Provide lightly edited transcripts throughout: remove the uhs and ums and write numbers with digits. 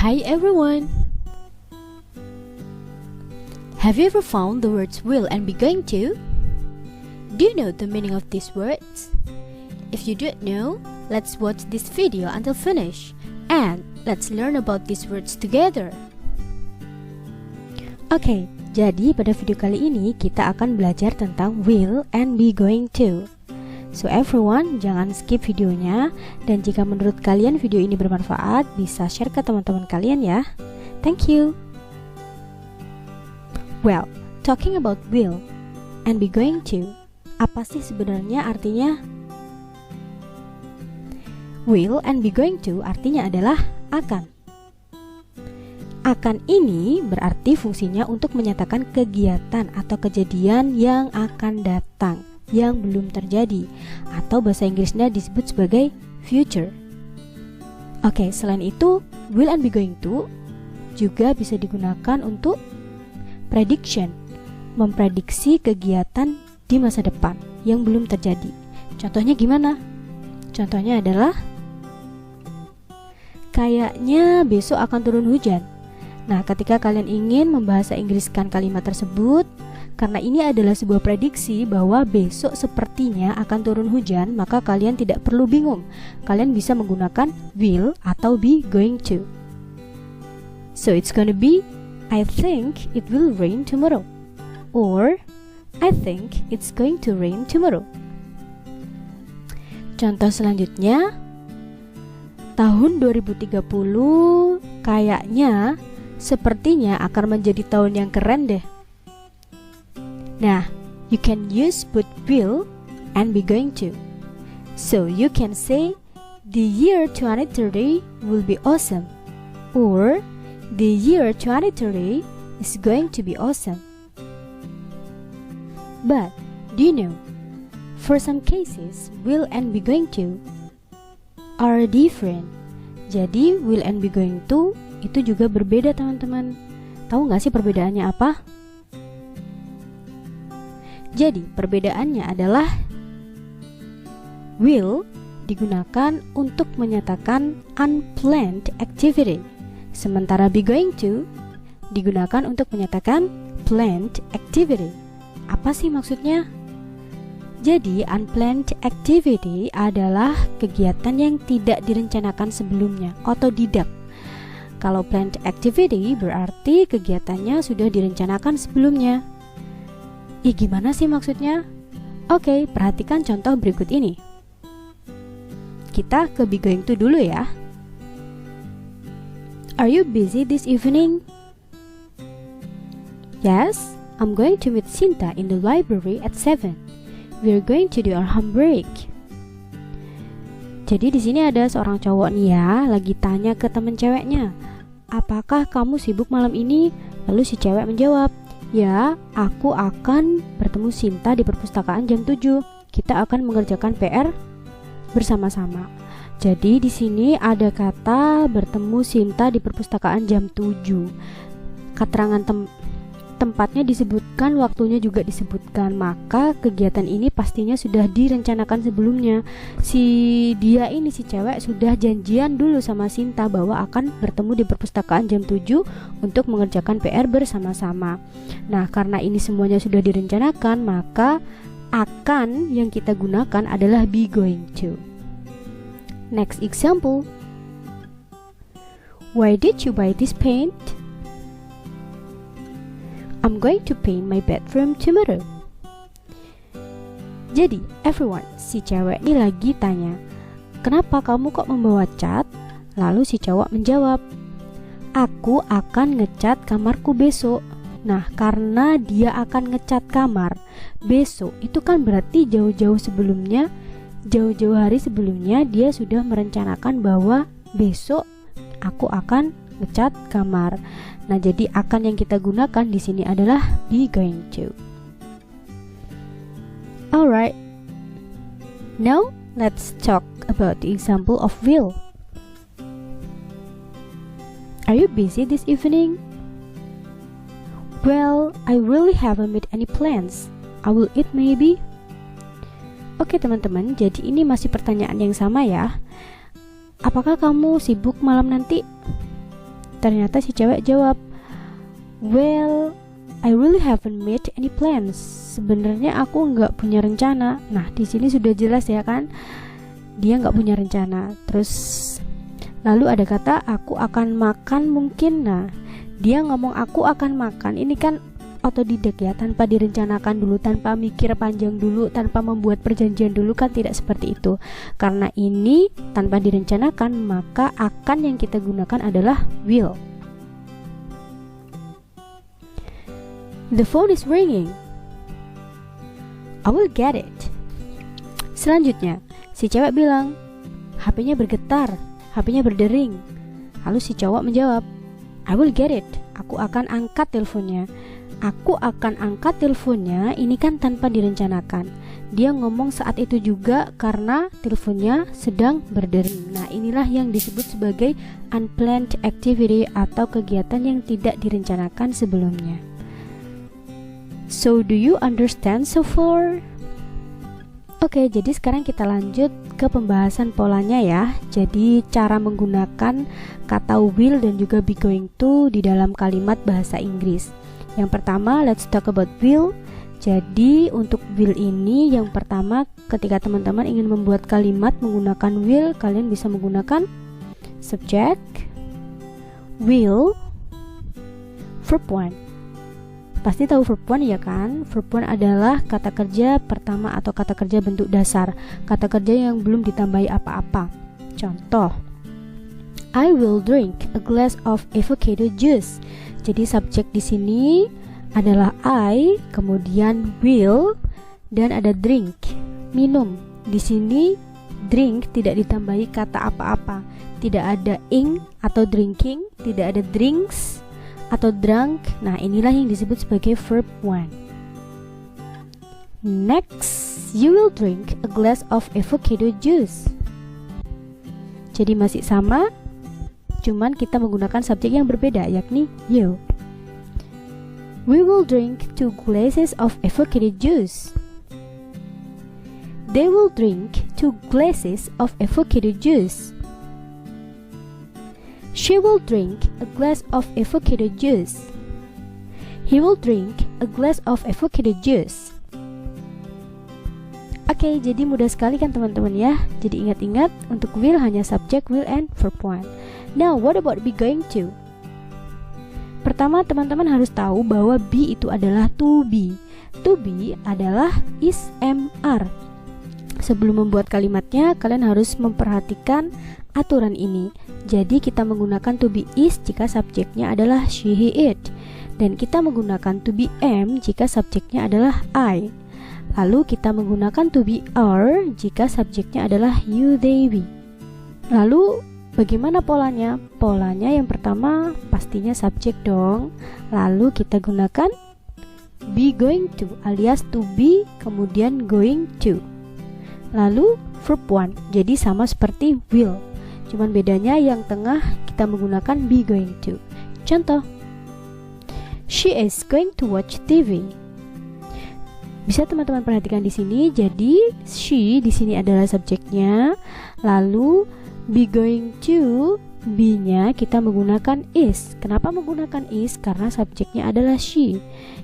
Hi everyone! Have you ever found the words will and be going to? Do you know the meaning of these words? If you don't know, let's watch this video until finish and let's learn about these words together. Oke, jadi pada video kali ini kita akan belajar tentang will and be going to. So everyone, jangan skip videonya, dan jika menurut kalian video ini bermanfaat, bisa share ke teman-teman kalian ya. Thank you. Well, talking about will and be going to, apa sih sebenarnya artinya? Will and be going to artinya adalah akan. Akan ini berarti fungsinya untuk menyatakan kegiatan atau kejadian yang akan datang, yang belum terjadi, atau bahasa Inggrisnya disebut sebagai future. Oke, selain itu, will and be going to juga bisa digunakan untuk prediction, memprediksi kegiatan di masa depan yang belum terjadi. Contohnya gimana? Contohnya adalah kayaknya besok akan turun hujan. Nah, ketika kalian ingin membahasa Inggriskan kalimat tersebut, karena ini adalah sebuah prediksi bahwa besok sepertinya akan turun hujan, maka kalian tidak perlu bingung. Kalian bisa menggunakan will atau be going to. So it's gonna be, I think it will rain tomorrow. Or, I think it's going to rain tomorrow. Contoh selanjutnya, tahun 2030 kayaknya sepertinya akan menjadi tahun yang keren deh. Nah, you can use both will and be going to. So you can say, the year 2030 will be awesome. Or, the year 2030 is going to be awesome. But, do you know, for some cases, will and be going to are different. Jadi, will and be going to itu juga berbeda, teman-teman. Tahu nggak sih perbedaannya apa? Jadi, perbedaannya adalah will digunakan untuk menyatakan unplanned activity, sementara be going to digunakan untuk menyatakan planned activity. Apa sih maksudnya? Jadi, unplanned activity adalah kegiatan yang tidak direncanakan sebelumnya, otodidak. Kalau planned activity berarti kegiatannya sudah direncanakan sebelumnya. Gimana sih maksudnya? Oke, perhatikan contoh berikut ini. Kita ke be going to dulu ya. Are you busy this evening? Yes, I'm going to meet Sinta in the library at 7. We're going to do our homework. Jadi di sini ada seorang cowok nih ya, lagi tanya ke temen ceweknya, apakah kamu sibuk malam ini? Lalu si cewek menjawab, ya, aku akan bertemu Sinta di perpustakaan jam 7. Kita akan mengerjakan PR bersama-sama. Jadi di sini ada kata bertemu Sinta di perpustakaan jam 7. Keterangan tempatnya disebutkan, waktunya juga disebutkan, maka kegiatan ini pastinya sudah direncanakan sebelumnya. Si cewek sudah janjian dulu sama Sinta bahwa akan bertemu di perpustakaan jam 7 untuk mengerjakan PR bersama-sama. Nah, karena ini semuanya sudah direncanakan, maka akan yang kita gunakan adalah be going to. Next example. Why did you buy this paint? I'm going to paint my bedroom tomorrow. Jadi, everyone, si cewek ini lagi tanya, kenapa kamu kok membawa cat? Lalu si cowok menjawab, aku akan ngecat kamarku besok. Nah, karena dia akan ngecat kamar besok, itu kan berarti jauh-jauh hari sebelumnya dia sudah merencanakan bahwa besok aku akan ngecat kamar. Nah, jadi akan yang kita gunakan di sini adalah be going to. Alright. Now, let's talk about the example of will. Are you busy this evening? Well, I really haven't made any plans. I will eat maybe. Oke teman-teman, jadi ini masih pertanyaan yang sama ya. Apakah kamu sibuk malam nanti? Ternyata si cewek jawab, well, I really haven't made any plans. Sebenarnya aku nggak punya rencana. Nah, di sini sudah jelas ya kan, dia nggak punya rencana. Terus lalu ada kata aku akan makan mungkin. Nah, dia ngomong aku akan makan. Ini kan otodidak ya, tanpa direncanakan dulu, tanpa mikir panjang dulu, tanpa membuat perjanjian dulu, kan tidak seperti itu. Karena ini tanpa direncanakan, maka akan yang kita gunakan adalah will. The phone is ringing. I will get it. Selanjutnya, si cewek bilang, HP-nya bergetar, HP-nya berdering. Lalu si cowok menjawab, I will get it. Aku akan angkat teleponnya. Aku akan angkat teleponnya, ini kan tanpa direncanakan. Dia ngomong saat itu juga karena teleponnya sedang berdering. Nah, inilah yang disebut sebagai unplanned activity atau kegiatan yang tidak direncanakan sebelumnya. So, do you understand so far? Oke, jadi sekarang kita lanjut ke pembahasan polanya ya. Jadi cara menggunakan kata will dan juga be going to di dalam kalimat bahasa Inggris. Yang pertama, let's talk about will. Jadi untuk will ini, yang pertama ketika teman-teman ingin membuat kalimat menggunakan will, kalian bisa menggunakan subject, will, verb one. Pasti tahu verb one ya kan? Verb one adalah kata kerja pertama atau kata kerja bentuk dasar, kata kerja yang belum ditambahi apa-apa. Contoh, I will drink a glass of avocado juice. Jadi subjek di sini adalah I, kemudian will, dan ada drink, minum. Di sini drink tidak ditambahi kata apa-apa, tidak ada ing atau drinking, tidak ada drinks atau drunk. Nah, inilah yang disebut sebagai verb one. Next, you will drink a glass of avocado juice. Jadi masih sama, cuman kita menggunakan subjek yang berbeda, yakni you. We will drink 2 glasses of avocado juice. They will drink 2 glasses of avocado juice. She will drink a glass of avocado juice. He will drink a glass of avocado juice. Oke, jadi mudah sekali kan teman-teman ya. Jadi ingat-ingat, untuk will hanya subject, will, and verb one. Now, what about be going to? Pertama, teman-teman harus tahu bahwa be itu adalah to be. To be adalah is, am, are. Sebelum membuat kalimatnya, kalian harus memperhatikan aturan ini. Jadi kita menggunakan to be is jika subjeknya adalah she, he, it. Dan kita menggunakan to be am jika subjeknya adalah I. Lalu kita menggunakan to be are jika subjeknya adalah you, they, we. Lalu bagaimana polanya? Polanya yang pertama pastinya subjek dong. Lalu kita gunakan be going to alias to be kemudian going to. Lalu verb one, jadi sama seperti will. Cuman bedanya yang tengah kita menggunakan be going to. Contoh, she is going to watch TV. Bisa teman-teman perhatikan di sini. Jadi she di sini adalah subjeknya. Lalu be going to, be-nya kita menggunakan is. Kenapa menggunakan is? Karena subjeknya adalah she.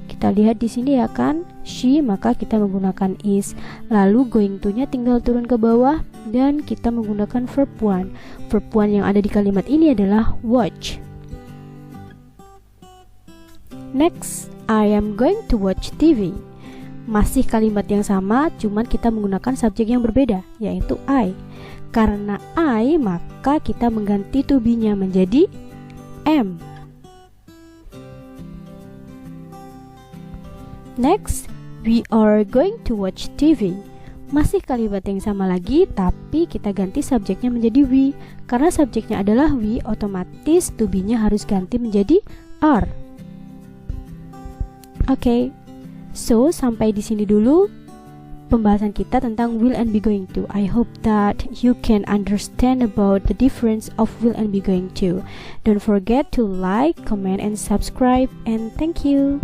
Kita lihat di sini ya kan, she, maka kita menggunakan is. Lalu going to-nya tinggal turun ke bawah dan kita menggunakan verb one. Verb one yang ada di kalimat ini adalah watch. Next, I am going to watch TV. Masih kalimat yang sama, cuman kita menggunakan subjek yang berbeda, yaitu I. Karena I, maka kita mengganti to be-nya menjadi am. Next, we are going to watch TV. Masih kalimat yang sama lagi, tapi kita ganti subjeknya menjadi we. Karena subjeknya adalah we, otomatis to be-nya harus ganti menjadi are. Oke, so sampai di sini dulu pembahasan kita tentang will and be going to. I hope that you can understand about the difference of will and be going to. Don't forget to like, comment, and subscribe, and thank you.